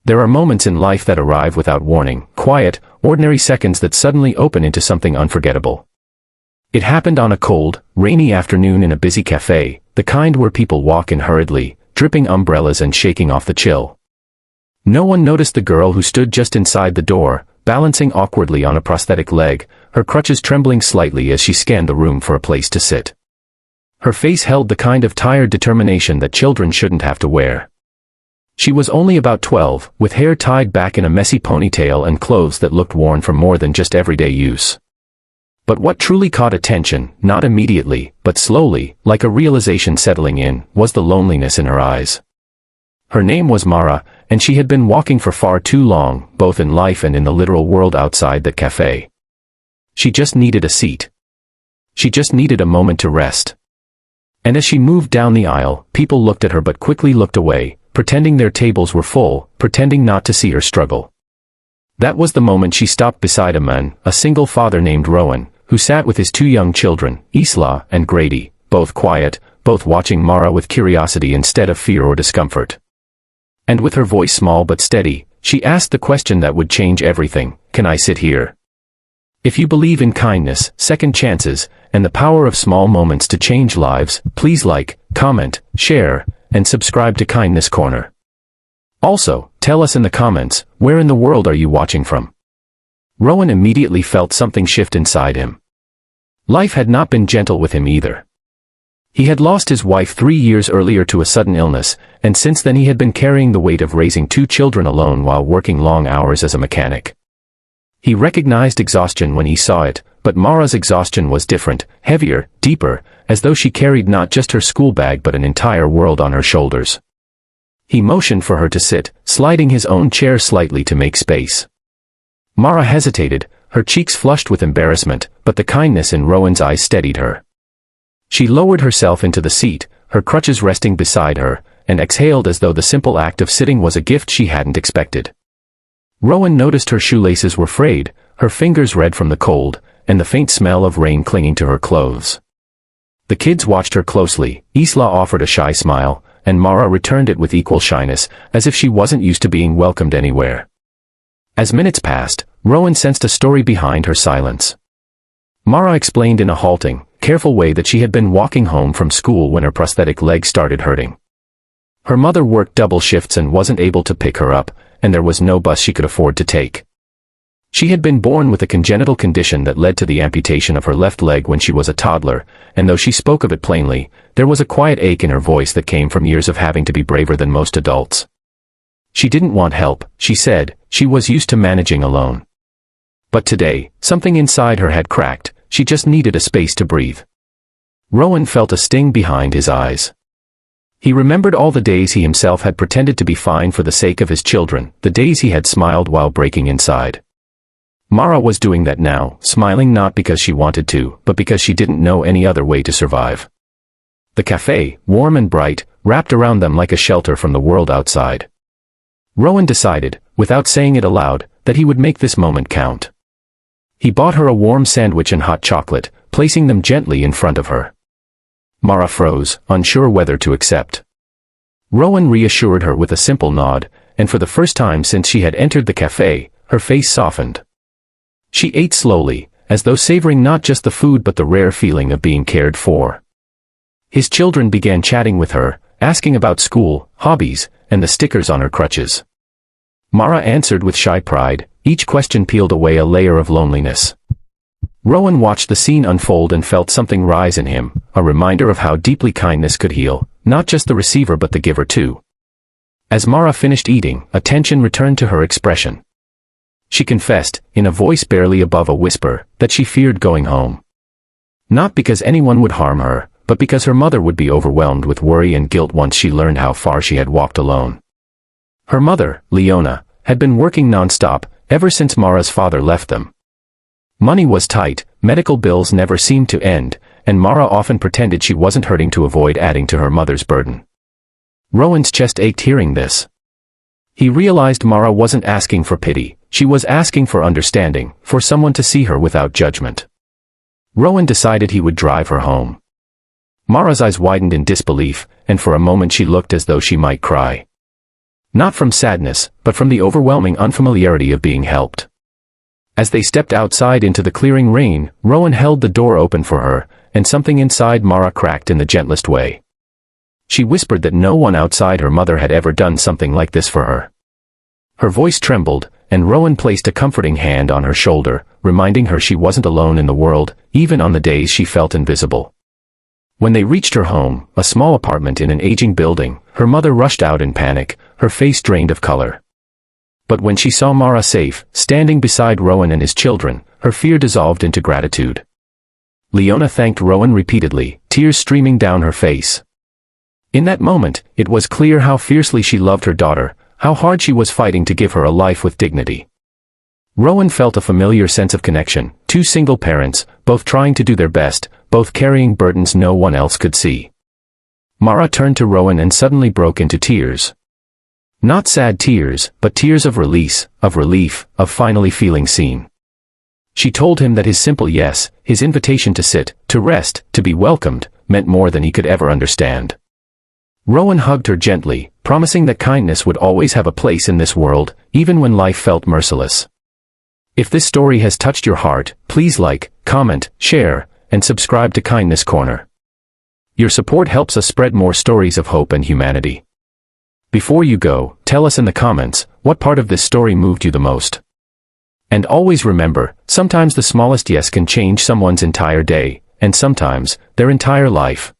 There are moments in life that arrive without warning, quiet, ordinary seconds that suddenly open into something unforgettable. It happened on a cold, rainy afternoon in a busy café, the kind where people walk in hurriedly, dripping umbrellas and shaking off the chill. No one noticed the girl who stood just inside the door, balancing awkwardly on a prosthetic leg, her crutches trembling slightly as she scanned the room for a place to sit. Her face held the kind of tired determination that children shouldn't have to wear. She was only about 12, with hair tied back in a messy ponytail and clothes that looked worn from more than just everyday use. But what truly caught attention, not immediately, but slowly, like a realization settling in, was the loneliness in her eyes. Her name was Mara, and she had been walking for far too long, both in life and in the literal world outside that cafe. She just needed a seat. She just needed a moment to rest. And as she moved down the aisle, people looked at her but quickly looked away, pretending their tables were full, pretending not to see her struggle. That was the moment she stopped beside a man, a single father named Rowan, who sat with his two young children, Isla and Grady, both quiet, both watching Mara with curiosity instead of fear or discomfort. And with her voice small but steady, she asked the question that would change everything: "Can I sit here?" If you believe in kindness, second chances, and the power of small moments to change lives, please like, comment, share, and subscribe to Kindness Corner. Also, tell us in the comments, where in the world are you watching from? Rowan immediately felt something shift inside him. Life had not been gentle with him either. He had lost his wife 3 years earlier to a sudden illness, and since then he had been carrying the weight of raising 2 children alone while working long hours as a mechanic. He recognized exhaustion when he saw it, but Mara's exhaustion was different, heavier, deeper, as though she carried not just her school bag but an entire world on her shoulders. He motioned for her to sit, sliding his own chair slightly to make space. Mara hesitated, her cheeks flushed with embarrassment, but the kindness in Rowan's eyes steadied her. She lowered herself into the seat, her crutches resting beside her, and exhaled as though the simple act of sitting was a gift she hadn't expected. Rowan noticed her shoelaces were frayed, her fingers red from the cold, and the faint smell of rain clinging to her clothes. The kids watched her closely. Isla offered a shy smile, and Mara returned it with equal shyness, as if she wasn't used to being welcomed anywhere. As minutes passed, Rowan sensed a story behind her silence. Mara explained in a halting, careful way that she had been walking home from school when her prosthetic leg started hurting. Her mother worked double shifts and wasn't able to pick her up, and there was no bus she could afford to take. She had been born with a congenital condition that led to the amputation of her left leg when she was a toddler, and though she spoke of it plainly, there was a quiet ache in her voice that came from years of having to be braver than most adults. She didn't want help, she said, she was used to managing alone. But today, something inside her had cracked, she just needed a space to breathe. Rowan felt a sting behind his eyes. He remembered all the days he himself had pretended to be fine for the sake of his children, the days he had smiled while breaking inside. Mara was doing that now, smiling not because she wanted to, but because she didn't know any other way to survive. The cafe, warm and bright, wrapped around them like a shelter from the world outside. Rowan decided, without saying it aloud, that he would make this moment count. He bought her a warm sandwich and hot chocolate, placing them gently in front of her. Mara froze, unsure whether to accept. Rowan reassured her with a simple nod, and for the first time since she had entered the cafe, her face softened. She ate slowly, as though savoring not just the food but the rare feeling of being cared for. His children began chatting with her, asking about school, hobbies, and the stickers on her crutches. Mara answered with shy pride, each question peeled away a layer of loneliness. Rowan watched the scene unfold and felt something rise in him, a reminder of how deeply kindness could heal, not just the receiver but the giver too. As Mara finished eating, attention returned to her expression. She confessed, in a voice barely above a whisper, that she feared going home. Not because anyone would harm her, but because her mother would be overwhelmed with worry and guilt once she learned how far she had walked alone. Her mother, Leona, had been working non-stop, ever since Mara's father left them. Money was tight, medical bills never seemed to end, and Mara often pretended she wasn't hurting to avoid adding to her mother's burden. Rowan's chest ached hearing this. He realized Mara wasn't asking for pity, she was asking for understanding, for someone to see her without judgment. Rowan decided he would drive her home. Mara's eyes widened in disbelief, and for a moment she looked as though she might cry. Not from sadness, but from the overwhelming unfamiliarity of being helped. As they stepped outside into the clearing rain, Rowan held the door open for her, and something inside Mara cracked in the gentlest way. She whispered that no one outside her mother had ever done something like this for her. Her voice trembled, and Rowan placed a comforting hand on her shoulder, reminding her she wasn't alone in the world, even on the days she felt invisible. When they reached her home, a small apartment in an aging building, her mother rushed out in panic, her face drained of color. But when she saw Mara safe, standing beside Rowan and his children, her fear dissolved into gratitude. Leona thanked Rowan repeatedly, tears streaming down her face. In that moment, it was clear how fiercely she loved her daughter, how hard she was fighting to give her a life with dignity. Rowan felt a familiar sense of connection, two single parents, both trying to do their best, both carrying burdens no one else could see. Mara turned to Rowan and suddenly broke into tears. Not sad tears, but tears of release, of relief, of finally feeling seen. She told him that his simple yes, his invitation to sit, to rest, to be welcomed, meant more than he could ever understand. Rowan hugged her gently, promising that kindness would always have a place in this world, even when life felt merciless. If this story has touched your heart, please like, comment, share, and subscribe to Kindness Corner. Your support helps us spread more stories of hope and humanity. Before you go, tell us in the comments, what part of this story moved you the most? And always remember, sometimes the smallest yes can change someone's entire day, and sometimes, their entire life.